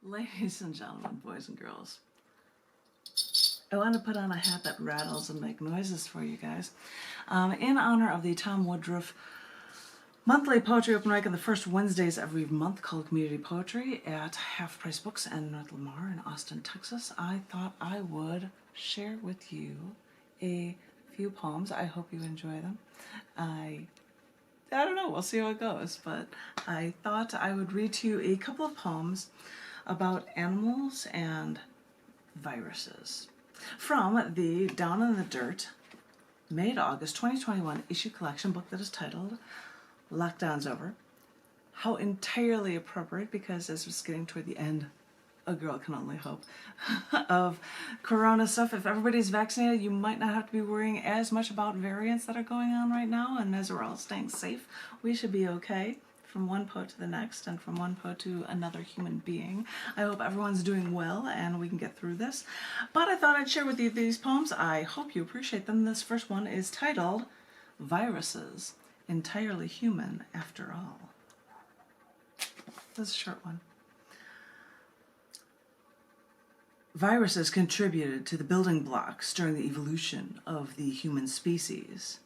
Ladies and gentlemen, boys and girls, I want to put on a hat that rattles and make noises for you guys. In honor of the Tom Woodruff monthly poetry open mic on the first Wednesdays every month called Community Poetry at Half Price Books in North Lamar in Austin, Texas, I thought I would share with you a few poems. I hope you enjoy them. I don't know, we'll see how it goes, but I thought I would read to you a couple of poems about animals and viruses from the Down in the Dirt, May to August 2021 issue collection book that is titled Lockdown's Over. How entirely appropriate, because as it's getting toward the end, a girl can only hope, of corona stuff. If everybody's vaccinated, you might not have to be worrying as much about variants that are going on right now, and as we're all staying safe, we should be okay. From one poet to the next, and from one poet to another human being. I hope everyone's doing well and we can get through this. But I thought I'd share with you these poems. I hope you appreciate them. This first one is titled Viruses, Entirely Human After All. This is a short one. Viruses contributed to the building blocks during the evolution of the human species.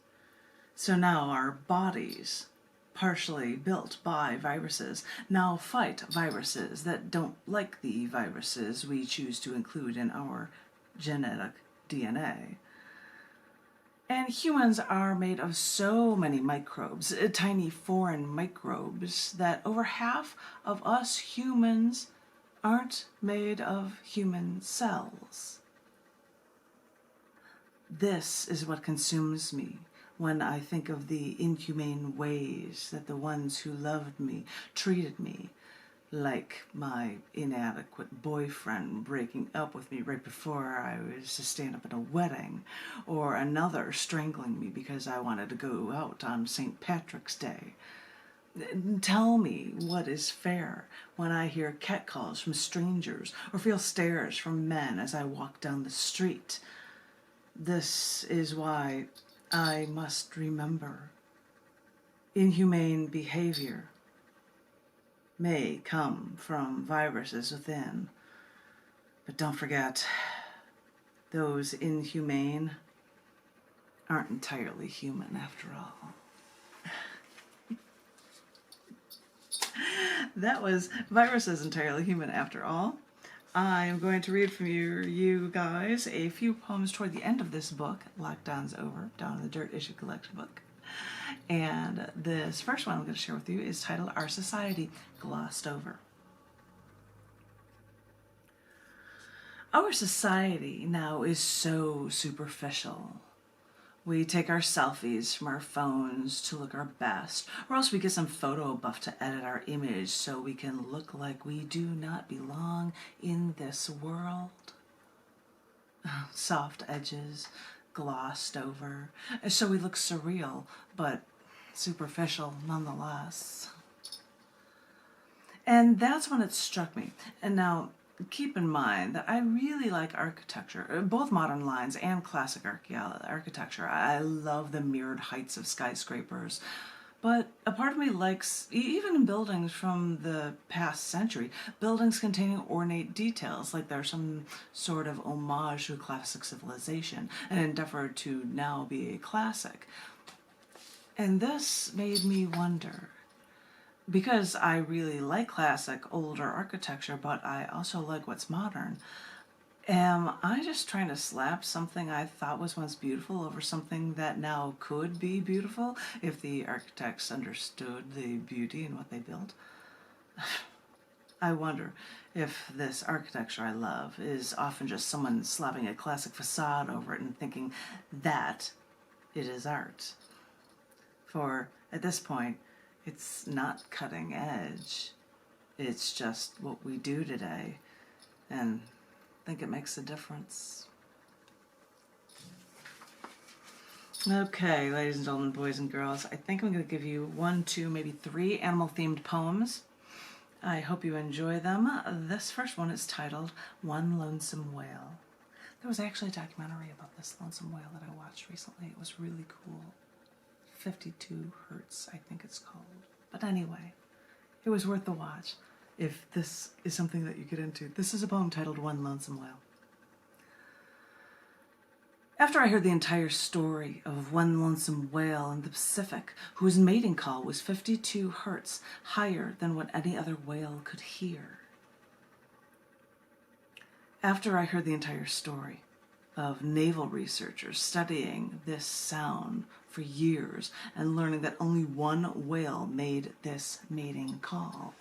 So now our bodies, partially built by viruses, now fight viruses that don't like the viruses we choose to include in our genetic DNA. And humans are made of so many microbes, tiny foreign microbes, that over half of us humans aren't made of human cells. This is what consumes me when I think of the inhumane ways that the ones who loved me treated me, like my inadequate boyfriend breaking up with me right before I was to stand up at a wedding, or another strangling me because I wanted to go out on St. Patrick's Day. Tell me what is fair when I hear catcalls from strangers or feel stares from men as I walk down the street. This is why I must remember. Inhumane behavior may come from viruses within, but don't forget, those inhumane aren't entirely human after all. That was Viruses Entirely Human After All. I am going to read from you guys a few poems toward the end of this book, Lockdown's Over, Down in the Dirt issue collection book. And this first one I'm going to share with you is titled Our Society Glossed Over. Our society now is so superficial. We take our selfies from our phones to look our best, or else we get some photo buff to edit our image so we can look like we do not belong in this world. Soft edges, glossed over, so we look surreal, but superficial nonetheless. And that's when it struck me. And now, keep in mind that I really like architecture, both modern lines and classic architecture. I love the mirrored heights of skyscrapers. But a part of me likes, even in buildings from the past century, buildings containing ornate details, like they're some sort of homage to a classic civilization, and endeavored to now be a classic. And this made me wonder, because I really like classic, older architecture, but I also like what's modern. Am I just trying to slap something I thought was once beautiful over something that now could be beautiful if the architects understood the beauty in what they built? I wonder if this architecture I love is often just someone slapping a classic facade over it and thinking that it is art. For at this point, it's not cutting edge. It's just what we do today, and I think it makes a difference. Okay, ladies and gentlemen, boys and girls, I think I'm going to give you 1, 2, maybe 3 animal-themed poems. I hope you enjoy them. This first one is titled One Lonesome Whale. There was actually a documentary about this lonesome whale that I watched recently. It was really cool. 52 Hertz, I think it's called. But anyway, it was worth the watch. if this is something that you get into. This is a poem titled One Lonesome Whale. After I heard the entire story of one lonesome whale in the Pacific, whose mating call was 52 hertz higher than what any other whale could hear. After I heard the entire story of naval researchers studying this sound for years and learning that only one whale made this mating call.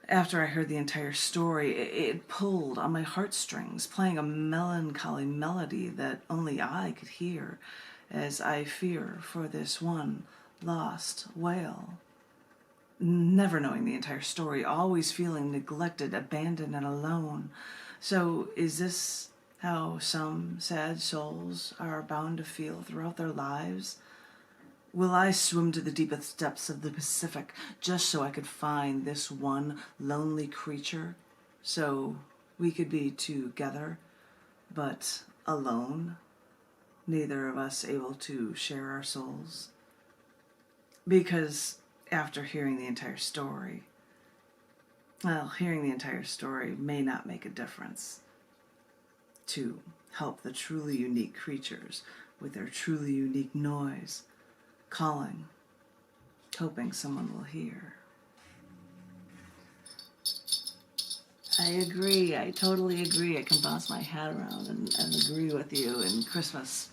After I heard the entire story, it pulled on my heartstrings, playing a melancholy melody that only I could hear, as I fear for this one lost whale. Never knowing the entire story, always feeling neglected, abandoned, and alone. So is this how some sad souls are bound to feel throughout their lives? Will I swim to the deepest depths of the Pacific just so I could find this one lonely creature, so we could be together, but alone, neither of us able to share our souls? Because after hearing the entire story, well, hearing the entire story may not make a difference to help the truly unique creatures with their truly unique noise, calling, hoping someone will hear. I agree. I totally agree. I can bounce my head around and agree with you in Christmas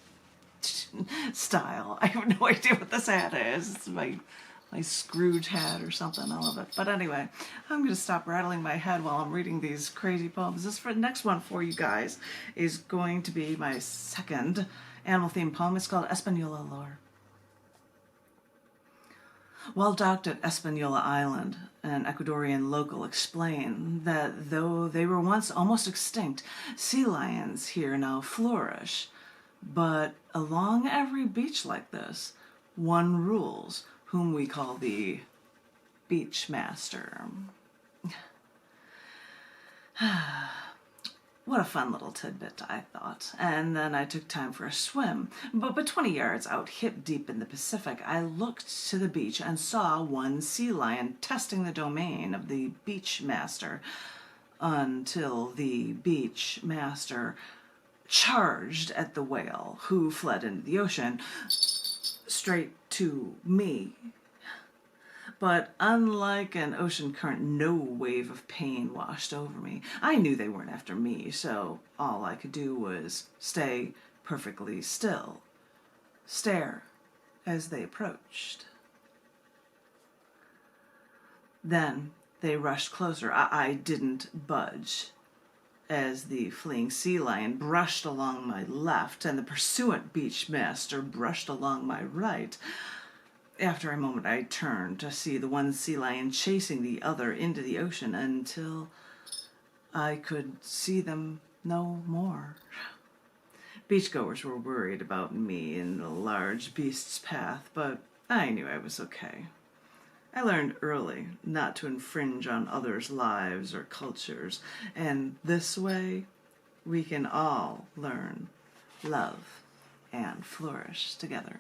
style. I have no idea what this hat is. It's my Scrooge hat or something. I love it. But anyway, I'm going to stop rattling my head while I'm reading these crazy poems. The next one for you guys is going to be my second animal-themed poem. It's called Espanola Lore. While docked at Espanola Island, an Ecuadorian local explained that though they were once almost extinct, sea lions here now flourish. But along every beach like this, one rules, whom we call the beach master. What a fun little tidbit, I thought. And then I took time for a swim. But 20 yards out, hip deep in the Pacific, I looked to the beach and saw one sea lion testing the domain of the beach master until the beach master charged at the whale, who fled into the ocean straight to me. But unlike an ocean current, no wave of pain washed over me. I knew they weren't after me, so all I could do was stay perfectly still, stare as they approached. Then they rushed closer. I didn't budge as the fleeing sea lion brushed along my left and the pursuant beach master brushed along my right. After a moment, I turned to see the one sea lion chasing the other into the ocean until I could see them no more. Beachgoers were worried about me in the large beast's path, but I knew I was okay. I learned early not to infringe on others' lives or cultures, and this way we can all learn, love, and flourish together.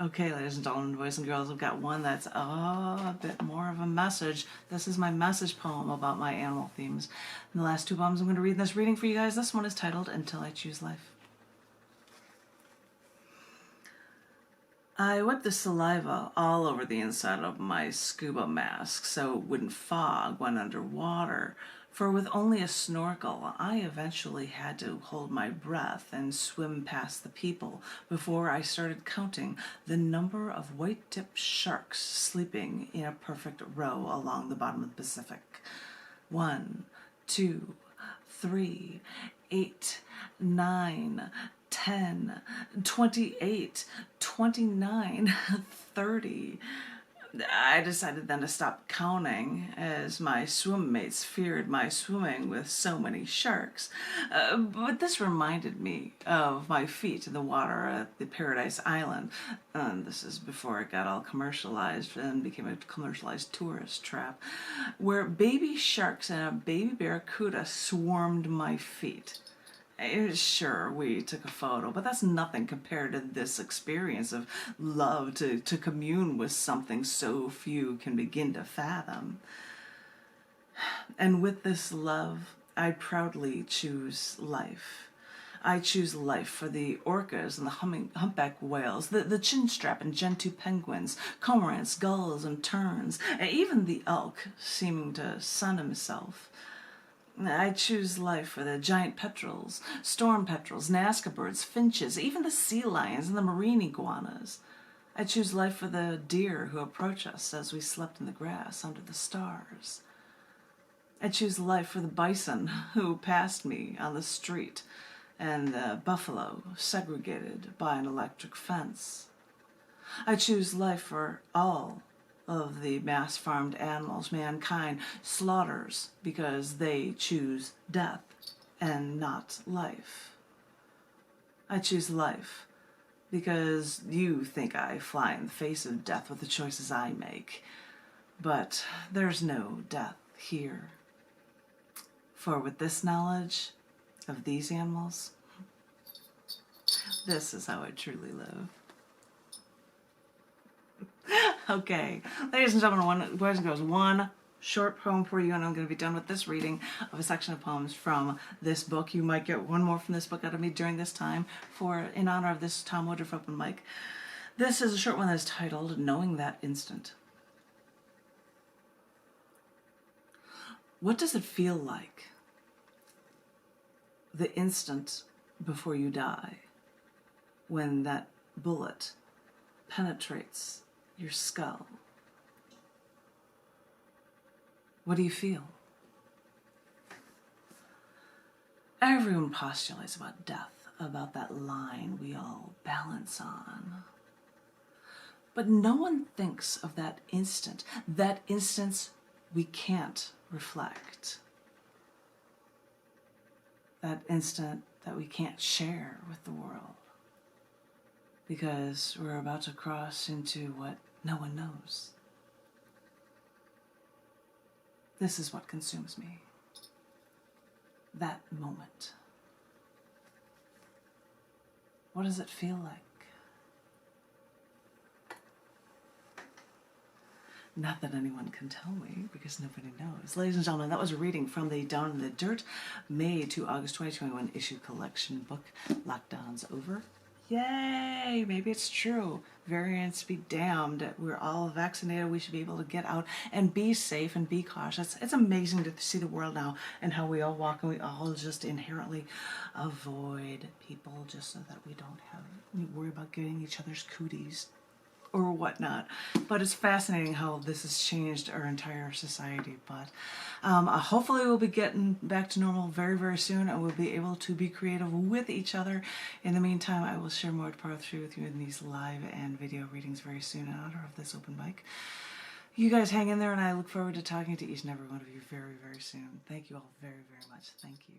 Okay, ladies and gentlemen, boys and girls, I've got one that's a bit more of a message. This is my message poem about my animal themes. And the last two poems I'm going to read in this reading for you guys. This one is titled Until I Choose Life. I wiped the saliva all over the inside of my scuba mask so it wouldn't fog when underwater. For with only a snorkel, I eventually had to hold my breath and swim past the people before I started counting the number of white-tipped sharks sleeping in a perfect row along the bottom of the Pacific. 1, 2, 3, 8, 9, 10, 28, 29, 30. I decided then to stop counting as my swim mates feared my swimming with so many sharks. But this reminded me of my feet in the water at the Paradise Island. This is before it got all commercialized and became a commercialized tourist trap, where baby sharks and a baby barracuda swarmed my feet. Sure, we took a photo, but that's nothing compared to this experience of love, to commune with something so few can begin to fathom. And with this love, I proudly choose life. I choose life for the orcas and the humpback whales, the chinstrap and gentoo penguins, cormorants, gulls, and terns, and even the elk seeming to sun himself. I choose life for the giant petrels, storm petrels, Nazca birds, finches, even the sea lions and the marine iguanas. I choose life for the deer who approach us as we slept in the grass under the stars. I choose life for the bison who passed me on the street and the buffalo segregated by an electric fence. I choose life for all of the mass-farmed animals mankind slaughters because they choose death and not life. I choose life because you think I fly in the face of death with the choices I make, but there's no death here. For with this knowledge of these animals, this is how I truly live. Okay, ladies and gentlemen, boys and girls, one short poem for you, and I'm going to be done with this reading of a section of poems from this book. You might get one more from this book out of me during this time in honor of this Tom Woodruff open mic. This is a short one that is titled Knowing That Instant. What does it feel like the instant before you die, when that bullet penetrates your skull? What do you feel? Everyone postulates about death, about that line we all balance on. But no one thinks of that instance we can't reflect. That instant that we can't share with the world. Because we're about to cross into what no one knows. This is what consumes me. That moment. What does it feel like? Not that anyone can tell me, because nobody knows. Ladies and gentlemen, that was a reading from the Down in the Dirt May to August 2021 issue collection book, Lockdown's Over. Yay! Maybe it's true. Variants be damned. We're all vaccinated. We should be able to get out and be safe and be cautious. It's amazing to see the world now and how we all walk and we all just inherently avoid people just so that we don't worry about getting each other's cooties or whatnot. But it's fascinating how this has changed our entire society. But hopefully we'll be getting back to normal very, very soon, and we'll be able to be creative with each other. In the meantime, I will share more poetry with you in these live and video readings very soon in honor of this open mic. You guys hang in there, and I look forward to talking to each and every one of you very, very soon. Thank you all very, very much. Thank you.